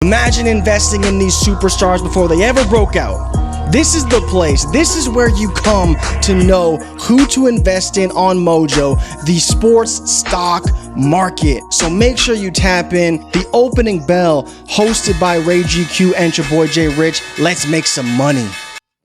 Imagine investing in these superstars before they ever broke out. This is the place. This is where you come to know who to invest in on Mojo, the sports stock market. So make sure you tap in. The opening bell, hosted by Ray GQ and your boy Jay Rich. Let's make some money.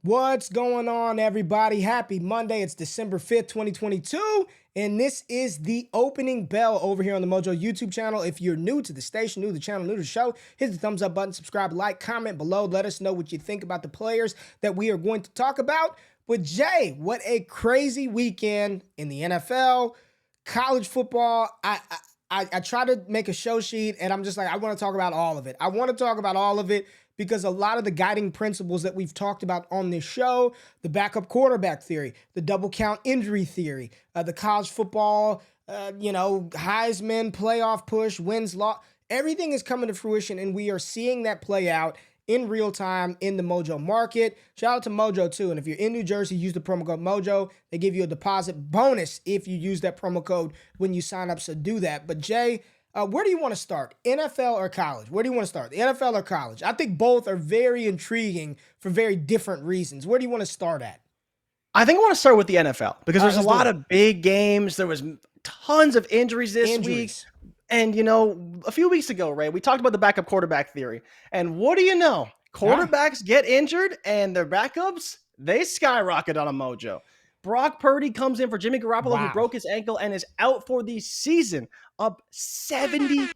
What's going on, everybody? Happy Monday. It's December 5th, 2022, and this is the opening bell over here on the Mojo YouTube channel. If you're new to the station, new to the channel, new to the show, hit the thumbs up button, subscribe, like, comment below. Let us know what you think about the players that we are going to talk about. But Jay, what a crazy weekend in the NFL, college football. I try to make a show sheet, and I'm just like, I want to talk about all of it. I want to talk about all of it, because a lot of the guiding principles that we've talked about on this show, the backup quarterback theory, the double count injury theory, the college football, Heisman playoff push, wins, loss, everything is coming to fruition, and we are seeing that play out in real time in the Mojo Market. Shout out to Mojo too. And if you're in New Jersey, use the promo code Mojo. They give you a deposit bonus if you use that promo code when you sign up. So do that. But Jay, where do you want to start? NFL or college? Where do you want to start? The NFL or college? I think both are very intriguing for very different reasons. Where do you want to start at? I think I want to start with the NFL because there's a lot of big games. There was tons of injuries this week. And, a few weeks ago, Ray, we talked about the backup quarterback theory. And what do you know? Quarterbacks get injured and their backups, they skyrocket on a Mojo. Brock Purdy comes in for Jimmy Garapolo, who broke his ankle and is out for the season, up 70%.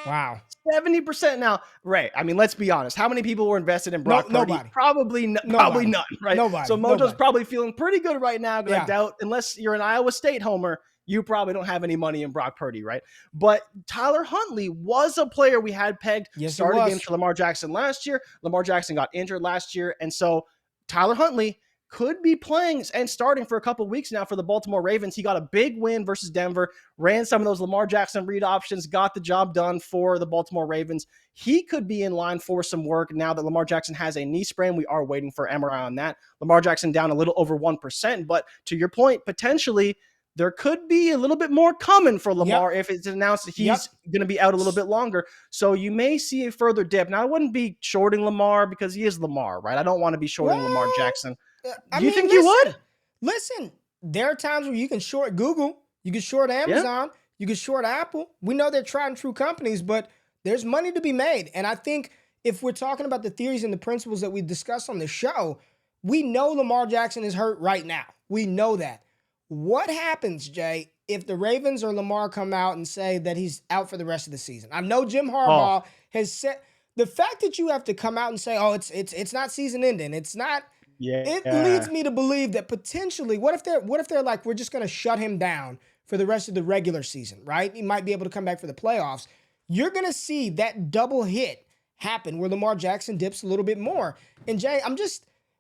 Wow. 70% now. Ray, I mean, let's be honest. How many people were invested in Brock Purdy? Nobody. Probably none, right? Nobody. So Mojo's probably feeling pretty good right now. I doubt, unless you're an Iowa State homer, you probably don't have any money in Brock Purdy, right? But Tyler Huntley was a player we had pegged. Started games for Lamar Jackson last year. Lamar Jackson got injured last year. And so Tyler Huntley could be playing and starting for a couple weeks now for the Baltimore Ravens. He got a big win versus Denver, ran some of those Lamar Jackson read options, got the job done for the Baltimore Ravens. He could be in line for some work now that Lamar Jackson has a knee sprain. We are waiting for MRI on that. Lamar Jackson down a little over 1%. But to your point, potentially there could be a little bit more coming for Lamar if it's announced that he's going to be out a little bit longer. So you may see a further dip. Now, I wouldn't be shorting Lamar because he is Lamar, right? I don't want to be shorting Lamar Jackson. Do you think you would? Listen, there are times where you can short Google, you can short Amazon, you can short Apple. We know they're tried and true companies, but there's money to be made. And I think if we're talking about the theories and the principles that we discussed on the show, we know Lamar Jackson is hurt right now. We know that. What happens, Jay, if the Ravens or Lamar come out and say that he's out for the rest of the season? I know Jim Harbaugh has said the fact that you have to come out and say, "Oh, it's not season ending. It's not." It leads me to believe that potentially, what if they're like, we're just going to shut him down for the rest of the regular season, right? He might be able to come back for the playoffs. You're going to see that double hit happen where Lamar Jackson dips a little bit more. And Jay,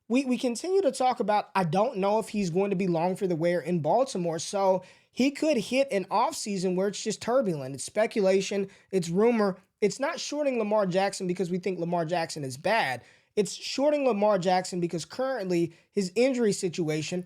we continue to talk about, I don't know if he's going to be long for the wear in Baltimore. So he could hit an offseason where it's just turbulent. It's speculation. It's rumor. It's not shorting Lamar Jackson because we think Lamar Jackson is bad. It's shorting Lamar Jackson because currently his injury situation,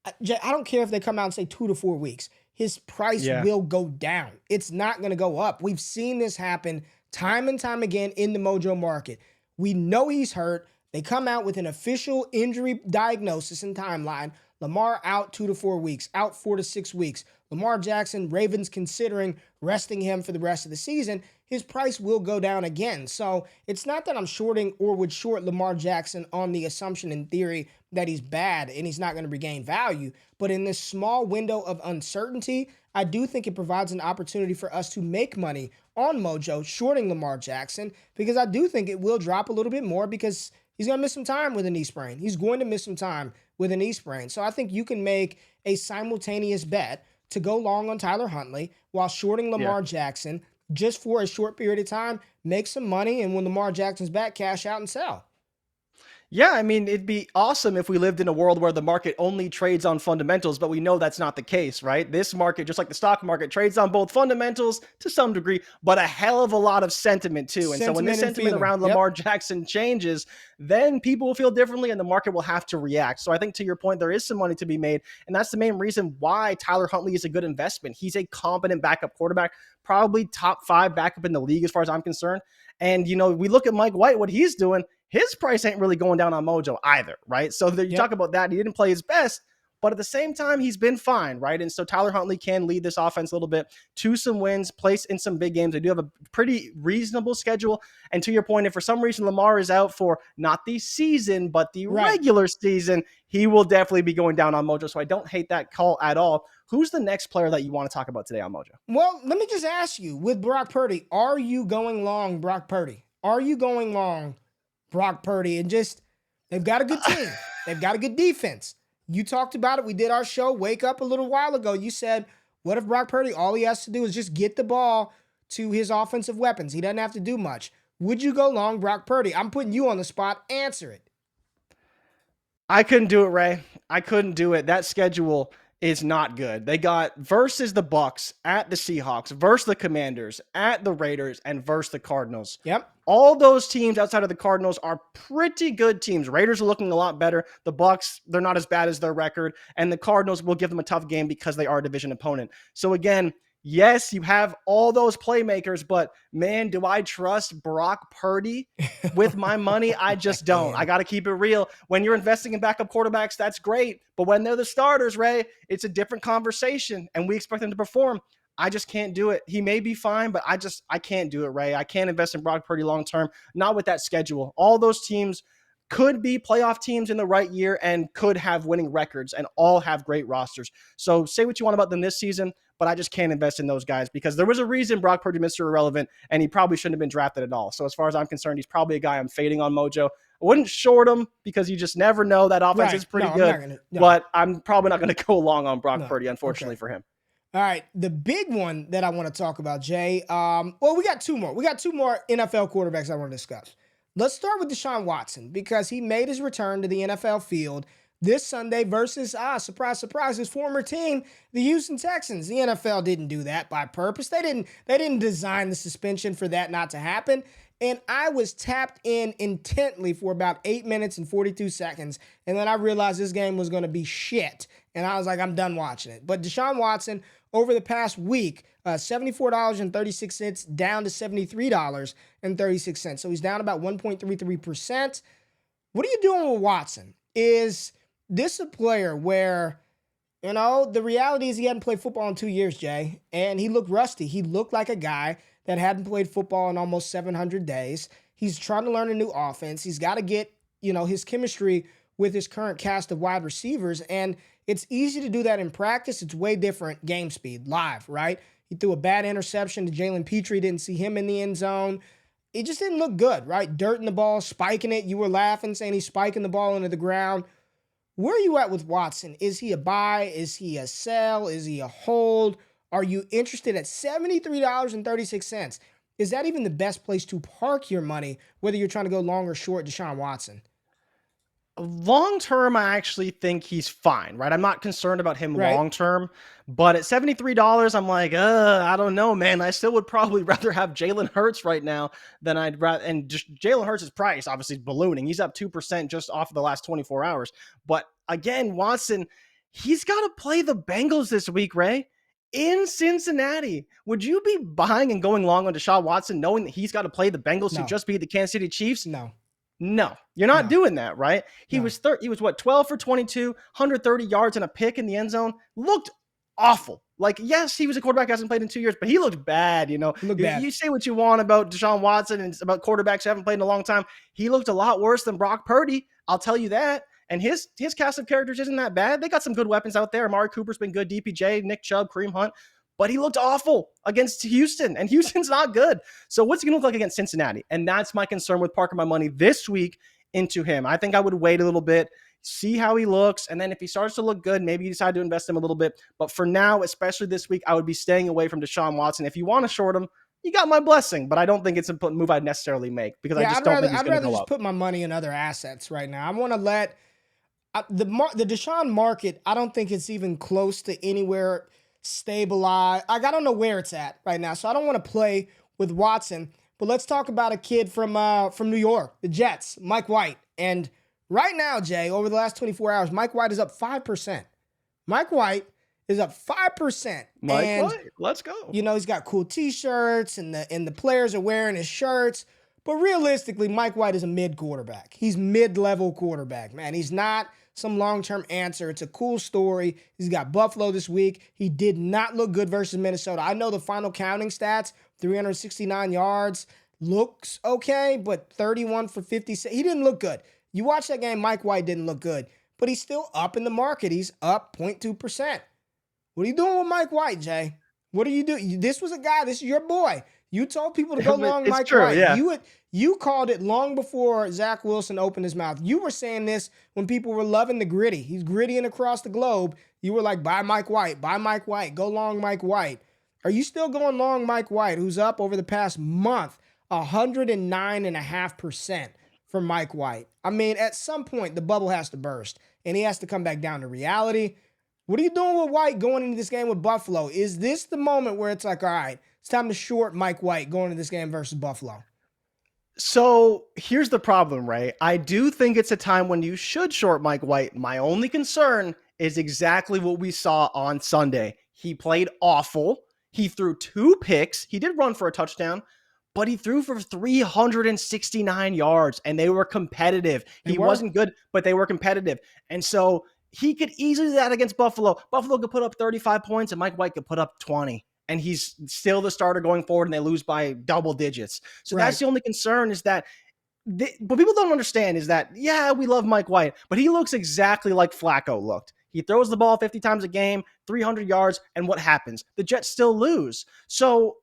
I don't care if they come out and say 2 to 4 weeks, his price will go down. It's not going to go up. We've seen this happen time and time again in the Mojo Market. We know he's hurt. They come out with an official injury diagnosis and timeline. Lamar out 2 to 4 weeks, out 4 to 6 weeks. Lamar Jackson, Ravens considering resting him for the rest of the season. His price will go down again. So it's not that I'm shorting or would short Lamar Jackson on the assumption in theory that he's bad and he's not going to regain value. But in this small window of uncertainty, I do think it provides an opportunity for us to make money on Mojo shorting Lamar Jackson, because I do think it will drop a little bit more because he's going to miss some time with a knee sprain. He's going to miss some time with a knee sprain. So I think you can make a simultaneous bet to go long on Tyler Huntley while shorting Lamar Jackson just for a short period of time, make some money, and when Lamar Jackson's back, cash out and sell. Yeah, I mean, it'd be awesome if we lived in a world where the market only trades on fundamentals, but we know that's not the case, right? This market, just like the stock market, trades on both fundamentals to some degree, but a hell of a lot of sentiment too. And so when this Sentiment and sentiment feeling. around Yep. Lamar Jackson changes, then people will feel differently and the market will have to react. So I think to your point, there is some money to be made. And that's the main reason why Tyler Huntley is a good investment. He's a competent backup quarterback, probably top 5 backup in the league as far as I'm concerned. And, we look at Mike White, what he's doing. His price ain't really going down on Mojo either, right? So you talk about that. He didn't play his best, but at the same time, he's been fine, right? And so Tyler Huntley can lead this offense a little bit to some wins, place in some big games. They do have a pretty reasonable schedule. And to your point, if for some reason Lamar is out for not the season, but the regular season, he will definitely be going down on Mojo. So I don't hate that call at all. Who's the next player that you want to talk about today on Mojo? Well, let me just ask you, with Brock Purdy, are you going long Brock Purdy? Are you going long Brock Purdy? And just, they've got a good team. They've got a good defense. You talked about it. We did our show, Wake Up, a little while ago. You said, what if Brock Purdy, all he has to do is just get the ball to his offensive weapons? He doesn't have to do much. Would you go long Brock Purdy? I'm putting you on the spot. Answer it. I couldn't do it, Ray. I couldn't do it. That schedule is not good. They got versus the Bucks, at the Seahawks, versus the Commanders, at the Raiders, and versus the Cardinals. Yep. All those teams outside of the Cardinals are pretty good teams. Raiders are looking a lot better. The Bucks, they're not as bad as their record. And the Cardinals will give them a tough game because they are a division opponent. So again, yes, you have all those playmakers, but man, do I trust Brock Purdy with my money? I just don't. I got to keep it real. When you're investing in backup quarterbacks, that's great. But when they're the starters, Ray, it's a different conversation and we expect them to perform. I just can't do it. He may be fine, but I can't do it, Ray. I can't invest in Brock Purdy long-term, not with that schedule. All those teams could be playoff teams in the right year and could have winning records and all have great rosters. So say what you want about them this season, but I just can't invest in those guys because there was a reason Brock Purdy Mr. Irrelevant, and he probably shouldn't have been drafted at all. So as far as I'm concerned, he's probably a guy I'm fading on Mojo. I wouldn't short him because you just never know. That offense is pretty good, but I'm probably not going to go long on Brock Purdy, unfortunately for him. All right, the big one that I want to talk about, Jay. Well, we got two more. We got two more NFL quarterbacks I want to discuss. Let's start with Deshaun Watson because he made his return to the NFL field this Sunday versus, surprise, surprise, his former team, the Houston Texans. The NFL didn't do that by purpose. They didn't design the suspension for that not to happen. And I was tapped in intently for about 8 minutes and 42 seconds. And then I realized this game was going to be shit. And I was like, I'm done watching it. But Deshaun Watson, over the past week, $74.36 down to $73.36. So he's down about 1.33%. What are you doing with Watson? Is this a player where, the reality is he hadn't played football in 2 years, Jay, and he looked rusty. He looked like a guy that hadn't played football in almost 700 days. He's trying to learn a new offense. He's got to get, his chemistry with his current cast of wide receivers, and it's easy to do that in practice. It's way different game speed, live, right? He threw a bad interception to Jalen Petrie, didn't see him in the end zone. It just didn't look good, right? Dirt in the ball, spiking it. You were laughing, saying he's spiking the ball into the ground. Where are you at with Watson? Is he a buy? Is he a sell? Is he a hold? Are you interested at $73.36? Is that even the best place to park your money, whether you're trying to go long or short Deshaun Watson? Long term, I actually think he's fine, right? I'm not concerned about him long term, but at $73, I'm like, I don't know, man. I still would probably rather have Jalen Hurts right now than I'd rather. And just Jalen Hurts' price obviously is ballooning. He's up 2% just off of the last 24 hours. But again, Watson, he's got to play the Bengals this week, Ray, in Cincinnati. Would you be buying and going long on Deshaun Watson knowing that he's got to play the Bengals who just beat the Kansas City Chiefs? No, you're not doing that, right? He was 12 for 22, 130 yards and a pick in the end zone. Looked awful. Like, yes, he was a quarterback who hasn't played in 2 years, but he looked bad, He looked bad. You say what you want about Deshaun Watson and about quarterbacks who haven't played in a long time. He looked a lot worse than Brock Purdy. I'll tell you that. And his cast of characters isn't that bad. They got some good weapons out there. Amari Cooper's been good, DPJ, Nick Chubb, Kareem Hunt. But he looked awful against Houston, and Houston's not good. So what's he going to look like against Cincinnati? And that's my concern with parking my money this week into him. I think I would wait a little bit, see how he looks, and then if he starts to look good, maybe you decide to invest him a little bit. But for now, especially this week, I would be staying away from Deshaun Watson. If you want to short him, you got my blessing, but I don't think it's a move I'd necessarily make because I just don't think he's going to go just up. put my money in other assets right now. I want to let the Deshaun market. I don't think it's even close to anywhere stabilized. Like, I don't know where it's at right now, so I don't want to play with Watson. But let's talk about a kid from New York, the Jets, Mike White. And right now, Jay, over the last 24 hours, Mike White is up 5%. Mike White is up 5%. White, let's go. You know, he's got cool T-shirts, and the players are wearing his shirts. But realistically, Mike White is a mid quarterback. He's mid-level quarterback, man. He's not some long-term answer. It's a cool story. He's got Buffalo this week. He did not look good versus Minnesota. I know the final counting stats, 369 yards, looks okay, but 31 for 56. He didn't look good. You watch that game, Mike White didn't look good, but he's still up in the market. He's up 0.2%. What are you doing with Mike White, Jay? What are you doing? This was a guy, this is your boy. You told people to go long Mike White. Yeah. You called it long before Zach Wilson opened his mouth. You were saying this when people were loving the gritty. He's grittying across the globe. You were like, buy Mike White, go long Mike White. Are you still going long Mike White, who's up over the past month 109.5% for Mike White? I mean, at some point, the bubble has to burst, and he has to come back down to reality. What are you doing with White going into this game with Buffalo? Is this the moment where it's like, all right, it's time to short Mike White going into this game versus Buffalo? So here's the problem, Ray. I do think it's a time when you should short Mike White. My only concern is exactly what we saw on Sunday. He played awful. He threw 2 picks. He did run for a touchdown, but he threw for 369 yards, and they were competitive. He wasn't good, but they were competitive. And so he could easily do that against Buffalo. Buffalo could put up 35 points, and Mike White could put up 20. And he's still the starter going forward, and they lose by double digits. So that's the only concern, is that what people don't understand is that, yeah, we love Mike White, but he looks exactly like Flacco looked. He throws the ball 50 times a game, 300 yards, and what happens? The Jets still lose. So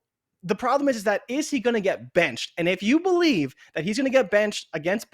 the problem is that, is he going to get benched? And if you believe that he's going to get benched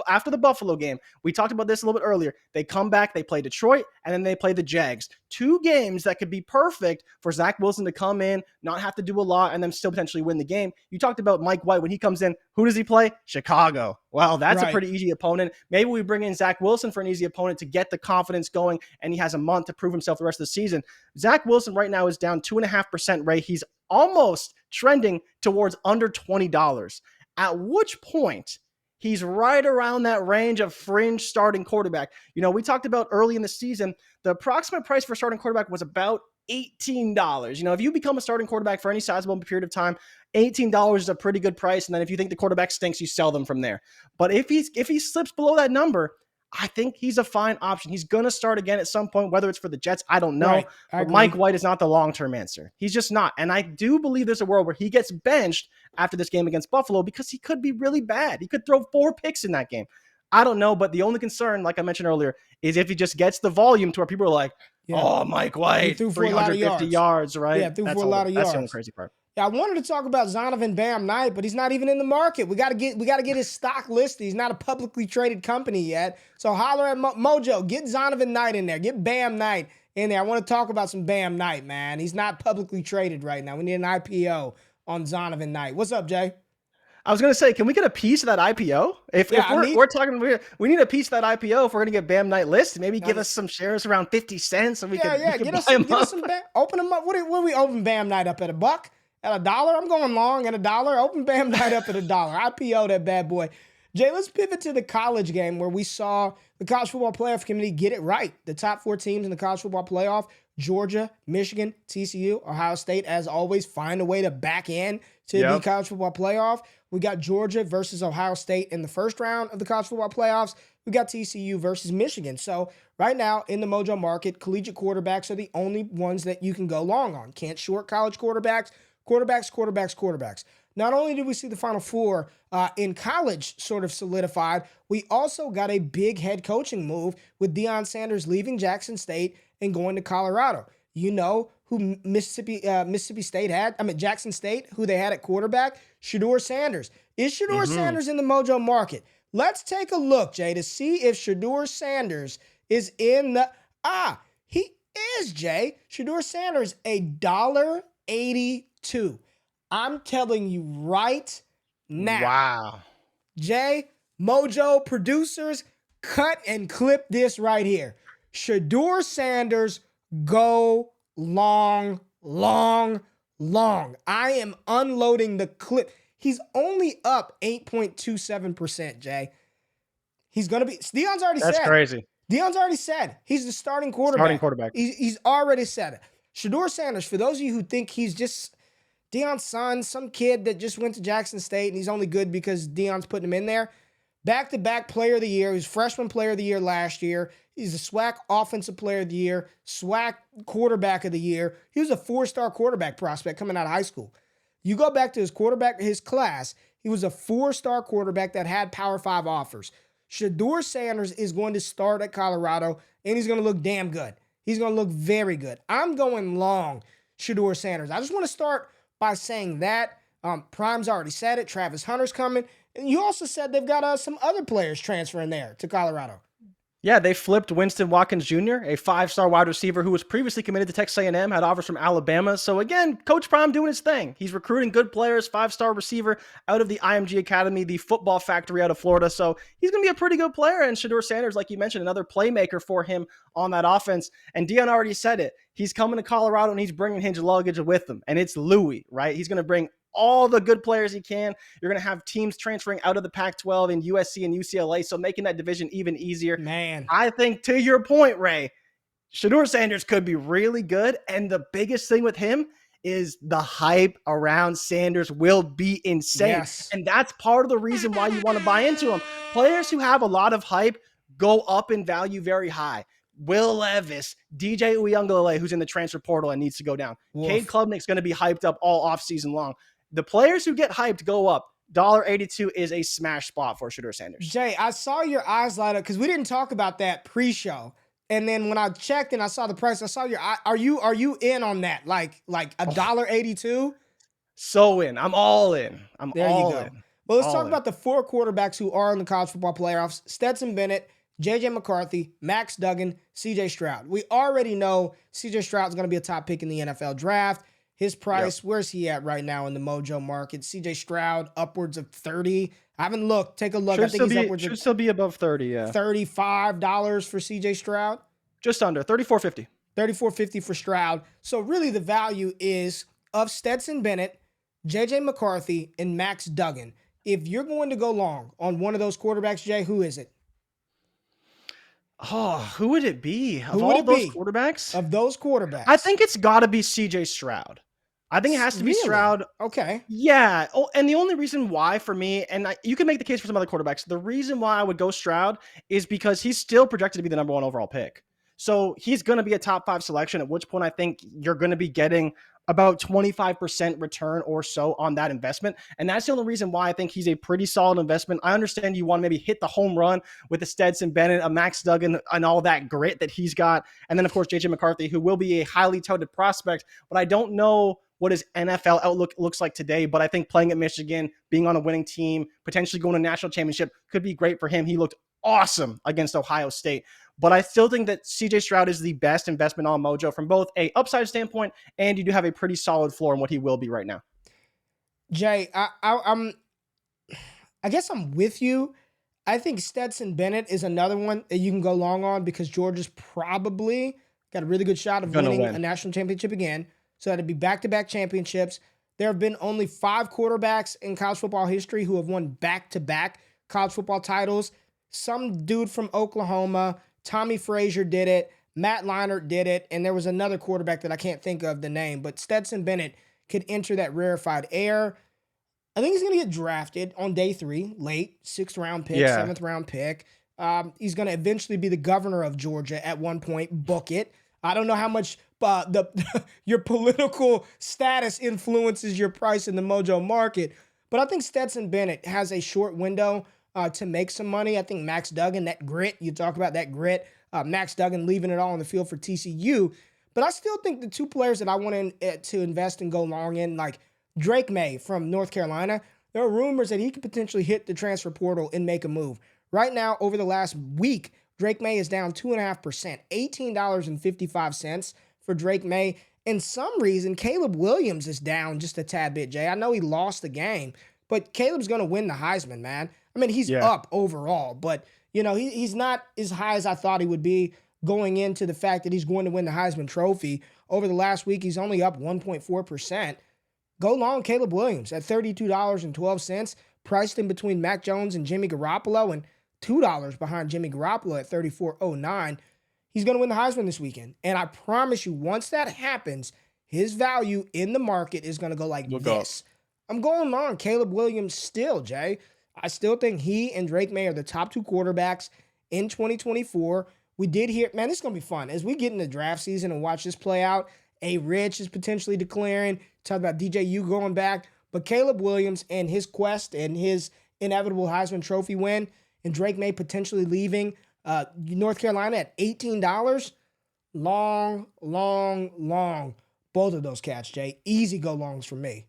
after the Buffalo game, we talked about this a little bit earlier. They come back, they play Detroit, and then they play the Jags. 2 games that could be perfect for Zach Wilson to come in, not have to do a lot, and then still potentially win the game. You talked about Mike White. When he comes in, who does he play? Chicago. Well, that's a pretty easy opponent. Maybe we bring in Zach Wilson for an easy opponent to get the confidence going, and he has a month to prove himself the rest of the season. Zach Wilson right now is down 2.5%, Ray. He's almost trending towards under $20, at which point he's right around that range of fringe starting quarterback. You know, we talked about early in the season, the approximate price for starting quarterback was about $18. You know, if you become a starting quarterback for any sizable period of time, $18 is a pretty good price. And then if you think the quarterback stinks, you sell them from there. But if he slips below that number, I think he's a fine option. He's going to start again at some point, whether it's for the Jets, I don't know. But Mike White is not the long-term answer. He's just not. And I do believe there's a world where he gets benched after this game against Buffalo because he could be really bad. He could throw 4 picks in that game. I don't know, but the only concern, like I mentioned earlier, is if he just gets the volume to where people are like, oh, Mike White, 350 yards, right? Yeah, threw for a lot of yards. That's the only crazy part. Yeah, I wanted to talk about Zonovan Bam Knight, but he's not even in the market. We got to get his stock listed. He's not a publicly traded company yet. So holler at Mojo, get Zonovan Knight in there. Get Bam Knight in there. I want to talk about some Bam Knight, man. He's not publicly traded right now. We need an IPO on Zonovan Knight. What's up, Jay? I was going to say, can we get a piece of that IPO? If we're talking, we need a piece of that IPO if we're going to get Bam Knight listed. Maybe give us some shares around 50 cents so we can get us some open them up. What do we open Bam Knight up at $1? At $1? I'm going long at $1. Open Bam Knight up at $1. IPO that bad boy. Jay, let's pivot to the college game where we saw the College Football Playoff Committee get it right. The top 4 teams in the College Football Playoff, Georgia, Michigan, TCU, Ohio State, as always, find a way to back in to the College Football Playoff. We got Georgia versus Ohio State in the first round of the College Football Playoffs. We got TCU versus Michigan. So right now in the Mojo Market, collegiate quarterbacks are the only ones that you can go long on. Can't short college quarterbacks. Quarterbacks. Not only did we see the Final Four in college sort of solidified, we also got a big head coaching move with Deion Sanders leaving Jackson State and going to Colorado. You know who Jackson State, who they had at quarterback? Shakir Sanders. Is Shakir Sanders in the Mojo Market? Let's take a look, Jay, to see if Shakir Sanders is in the... he is, Jay. Shakir Sanders, $1.82. I'm telling you right now. Wow. Jay, Mojo producers, cut and clip this right here. Shakir Sanders, go long, long, long. I am unloading the clip. He's only up 8.27%, Jay. He's going to be, Deion's already said. That's crazy. Deion's already said he's the starting quarterback. He's already said it. Shakir Sanders, for those of you who think he's just Deion's son, some kid that just went to Jackson State and he's only good because Deion's putting him in there. Back-to-back player of the year. He was freshman player of the year last year. He's a SWAC offensive player of the year, SWAC quarterback of the year. He was a 4-star quarterback prospect coming out of high school. You go back to his class, he was a 4-star quarterback that had Power 5 offers. Shakir Sanders is going to start at Colorado, and he's going to look damn good. He's going to look very good. I'm going long Shakir Sanders. I just want to start by saying that. Prime's already said it. Travis Hunter's coming. And you also said they've got some other players transferring there to Colorado. Yeah, they flipped Winston Watkins Jr., a 5-star wide receiver who was previously committed to Texas A&M, had offers from Alabama. So again, Coach Prime doing his thing. He's recruiting good players, 5-star receiver out of the IMG Academy, the football factory out of Florida. So he's going to be a pretty good player. And Shakir Sanders, like you mentioned, another playmaker for him on that offense. And Deion already said it. He's coming to Colorado and he's bringing his luggage with him. And it's Louis, right? He's going to bring all the good players he can. You're going to have teams transferring out of the Pac-12 in USC and UCLA, so making that division even easier. Man, I think to your point, Ray, Shakir Sanders could be really good, and the biggest thing with him is the hype around Sanders will be insane. Yes. And that's part of the reason why you want to buy into him. Players who have a lot of hype go up in value very high. Will Levis, DJ Uiagalelei, who's in the transfer portal and needs to go down. Woof. Cade Klubnik's going to be hyped up all offseason long. The players who get hyped go up. $1.82 is a smash spot for Shakir Sanders. Jay, I saw your eyes light up because we didn't talk about that pre-show. And then when I checked and I saw the price, I saw your eye. Are you in on that? Like $1.82? So in. I'm all in. There you go. In. Well, let's talk about the 4 quarterbacks who are in the college football playoffs. Stetson Bennett, J.J. McCarthy, Max Duggan, C.J. Stroud. We already know C.J. Stroud's going to be a top pick in the NFL draft. His price, Where's he at right now in the Mojo Market? C.J. Stroud, upwards of 30. I haven't looked. Take a look. I think he's upwards should still be above 30, yeah. $35 for C.J. Stroud. Just under, $34.50. $34.50 for Stroud. So really the value is of Stetson Bennett, J.J. McCarthy, and Max Duggan. If you're going to go long on one of those quarterbacks, Jay, who is it? Oh, who would it be? Of all those quarterbacks? Of those quarterbacks. I think it's got to be C.J. Stroud. I think it has to be Stroud. Okay. Yeah. Oh, and the only reason why for me, and you can make the case for some other quarterbacks, the reason why I would go Stroud is because he's still projected to be the number 1 overall pick. So he's going to be a top 5 selection, at which point I think you're going to be getting about 25% return or so on that investment. And that's the only reason why I think he's a pretty solid investment. I understand you want to maybe hit the home run with a Stetson Bennett, a Max Duggan, and all that grit that he's got. And then, of course, J.J. McCarthy, who will be a highly touted prospect. But I don't know what his NFL outlook looks like today. But I think playing at Michigan, being on a winning team, potentially going to a national championship could be great for him. He looked awesome against Ohio State. But I still think that C.J. Stroud is the best investment on Mojo from both a upside standpoint, and you do have a pretty solid floor in what he will be right now. Jay, I guess I'm with you. I think Stetson Bennett is another one that you can go long on because Georgia's probably got a really good shot of winning a national championship again. So that'd be back-to-back championships. There have been only 5 quarterbacks in college football history who have won back-to-back college football titles. Some dude from Oklahoma, Tommy Frazier did it, Matt Leinart did it, and there was another quarterback that I can't think of the name, but Stetson Bennett could enter that rarefied air. I think he's going to get drafted on day 3, late, 6th round pick, 7th round pick. He's going to eventually be the governor of Georgia at one point. Book it. I don't know how much your political status influences your price in the Mojo Market, but I think Stetson Bennett has a short window to make some money. I think Max Duggan, that grit, you talk about that grit, Max Duggan leaving it all on the field for TCU. But I still think the 2 players that I want to invest and go long in, like Drake May from North Carolina, there are rumors that he could potentially hit the transfer portal and make a move. Right now, over the last week, Drake May is down 2.5%, $18.55 for Drake May. And some reason, Caleb Williams is down just a tad bit, Jay. I know he lost the game, but Caleb's going to win the Heisman, man. I mean, he's up overall, but, he's not as high as I thought he would be going into the fact that he's going to win the Heisman Trophy. Over the last week, he's only up 1.4%. Go long Caleb Williams at $32.12, priced in between Mac Jones and Jimmy Garapolo, and $2 behind Jimmy Garapolo at $34.09. He's going to win the Heisman this weekend. And I promise you, once that happens, his value in the market is going to go like this. I'm going on Caleb Williams still, Jay. I still think he and Drake May are the top two quarterbacks in 2024. We did hear, man, this is going to be fun. As we get into draft season and watch this play out, A. Rich is potentially declaring, talk about DJU going back, but Caleb Williams and his quest and his inevitable Heisman Trophy win, and Drake May potentially leaving North Carolina at $18. Long. Both of those cats, Jay. Easy go longs for me.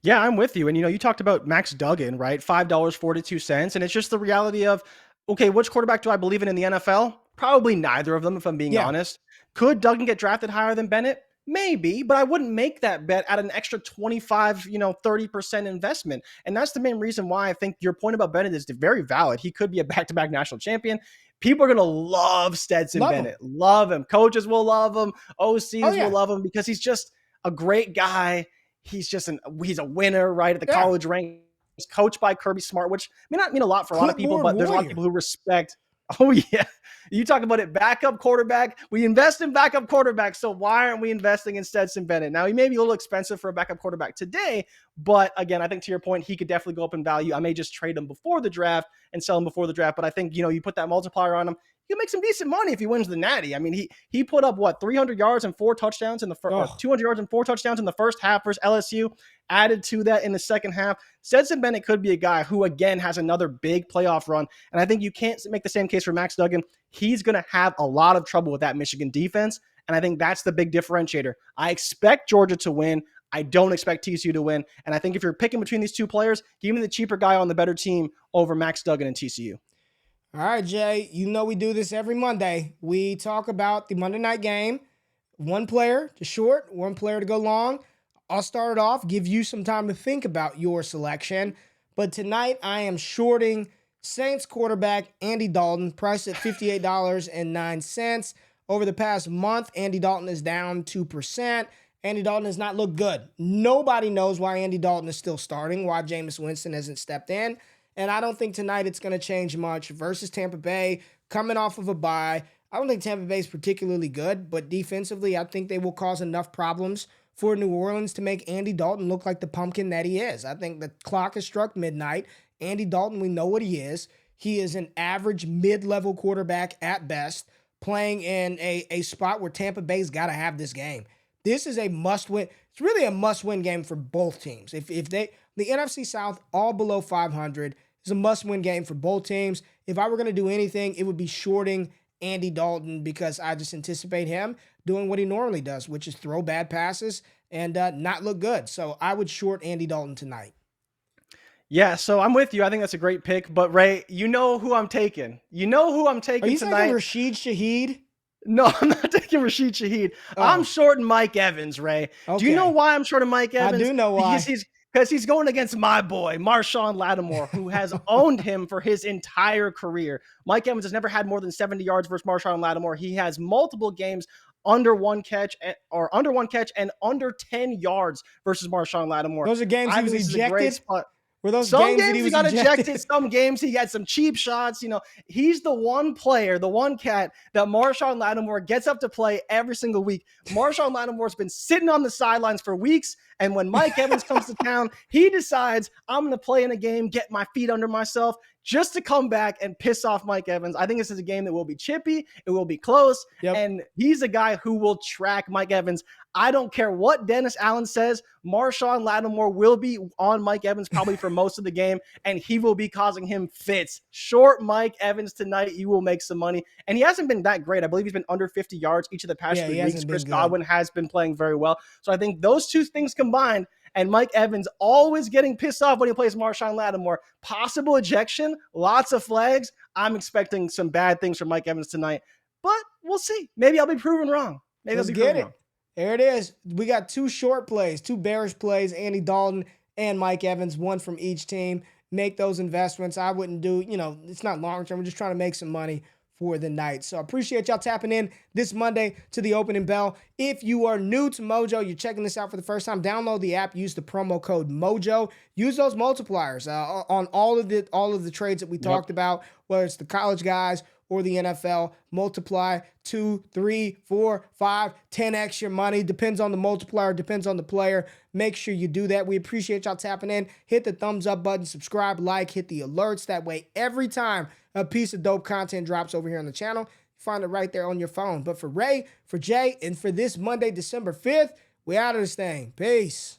Yeah, I'm with you. And, you talked about Max Duggan, right? $5.42. And it's just the reality of, okay, which quarterback do I believe in the NFL? Probably neither of them, if I'm being honest. Could Duggan get drafted higher than Bennett? Maybe, but I wouldn't make that bet at an extra 25, 30% investment. And that's the main reason why I think your point about Bennett is very valid. He could be a back-to-back national champion. People are going to love Stetson Bennett. Love him. Coaches will love him. OCs will love him because he's just a great guy. He's a winner, right? At the college rank. He's coached by Kirby Smart, which may not mean a lot for a lot of people, but there's a lot of people who respect. Oh, yeah. You talk about it, backup quarterback. We invest in backup quarterbacks, so why aren't we investing in Stetson Bennett? Now, he may be a little expensive for a backup quarterback today, but again, I think to your point, he could definitely go up in value. I may just trade him before the draft and sell him before the draft, but I think, you put that multiplier on him, he'll make some decent money if he wins the Natty. I mean, he put up, 300 yards and 4 touchdowns in the first, 200 yards and 4 touchdowns in the first half versus LSU, added to that in the second half. Stetson Bennett could be a guy who, again, has another big playoff run, and I think you can't make the same case for Max Duggan. He's going to have a lot of trouble with that Michigan defense, and I think that's the big differentiator. I expect Georgia to win. I don't expect TCU to win, and I think if you're picking between these two players, give me the cheaper guy on the better team over Max Duggan and TCU. All right, Jay, we do this every Monday. We talk about the Monday night game. One player to short, one player to go long. I'll start it off, give you some time to think about your selection. But tonight I am shorting Saints quarterback Andy Dalton, priced at $58.09. Over the past month, Andy Dalton is down 2%. Andy Dalton has not looked good. Nobody knows why Andy Dalton is still starting, why Jameis Winston hasn't stepped in. And I don't think tonight it's going to change much versus Tampa Bay coming off of a bye. I don't think Tampa Bay is particularly good, but defensively, I think they will cause enough problems for New Orleans to make Andy Dalton look like the pumpkin that he is. I think the clock has struck midnight. Andy Dalton, we know what he is. He is an average mid-level quarterback at best, playing in a spot where Tampa Bay's got to have this game. This is a must-win. It's really a must-win game for both teams. The NFC South, all below 500, is a must-win game for both teams. If I were going to do anything, it would be shorting Andy Dalton because I just anticipate him doing what he normally does, which is throw bad passes and not look good. So I would short Andy Dalton tonight. Yeah, so I'm with you. I think that's a great pick. But, Ray, you know who I'm taking. You know who I'm taking tonight. Are you taking Rashid Shaheed? No, I'm not taking Rashid Shaheed. Oh. I'm shorting Mike Evans, Ray. Okay. Do you know why I'm shorting Mike Evans? I do know why. Because he's going against my boy, Marshawn Lattimore, who has owned him for his entire career. Mike Evans has never had more than 70 yards versus Marshawn Lattimore. He has multiple games under one catch and under 10 yards versus Marshawn Lattimore. Those are games he was ejected. Were those some games he got ejected, some games he had some cheap shots. He's the one player, the one cat that Marshawn Lattimore gets up to play every single week. Marshawn Lattimore's been sitting on the sidelines for weeks, and when Mike Evans comes to town, he decides, I'm going to play in a game, get my feet under myself, just to come back and piss off Mike Evans. I think this is a game that will be chippy, it will be close, and he's a guy who will track Mike Evans. I don't care what Dennis Allen says, Marshawn Lattimore will be on Mike Evans probably for most of the game, and he will be causing him fits. Short Mike Evans tonight, you will make some money. And he hasn't been that great. I believe he's been under 50 yards each of the past 3 weeks. Chris Godwin has been playing very well. So I think those two things combined, and Mike Evans always getting pissed off when he plays Marshawn Lattimore. Possible ejection, lots of flags. I'm expecting some bad things from Mike Evans tonight, but we'll see. Maybe I'll be proven wrong. Let's get it. There it is. We got 2 short plays, 2 bearish plays, Andy Dalton and Mike Evans, 1 from each team. Make those investments. I wouldn't do, it's not long term. We're just trying to make some money for the night. So I appreciate y'all tapping in this Monday to the opening bell. If you are new to Mojo, you're checking this out for the first time, download the app, use the promo code Mojo, use those multipliers on all of the trades that we talked about, whether it's the college guys or the NFL. Multiply 2, 3, 4, 5, 10x your money. Depends on the multiplier, depends on the player. Make sure you do that. We appreciate y'all tapping in. Hit the thumbs up button, subscribe, like, hit the alerts. That way, every time a piece of dope content drops over here on the channel, you find it right there on your phone. But for Ray, for Jay, and for this Monday, December 5th, we out of this thing. Peace.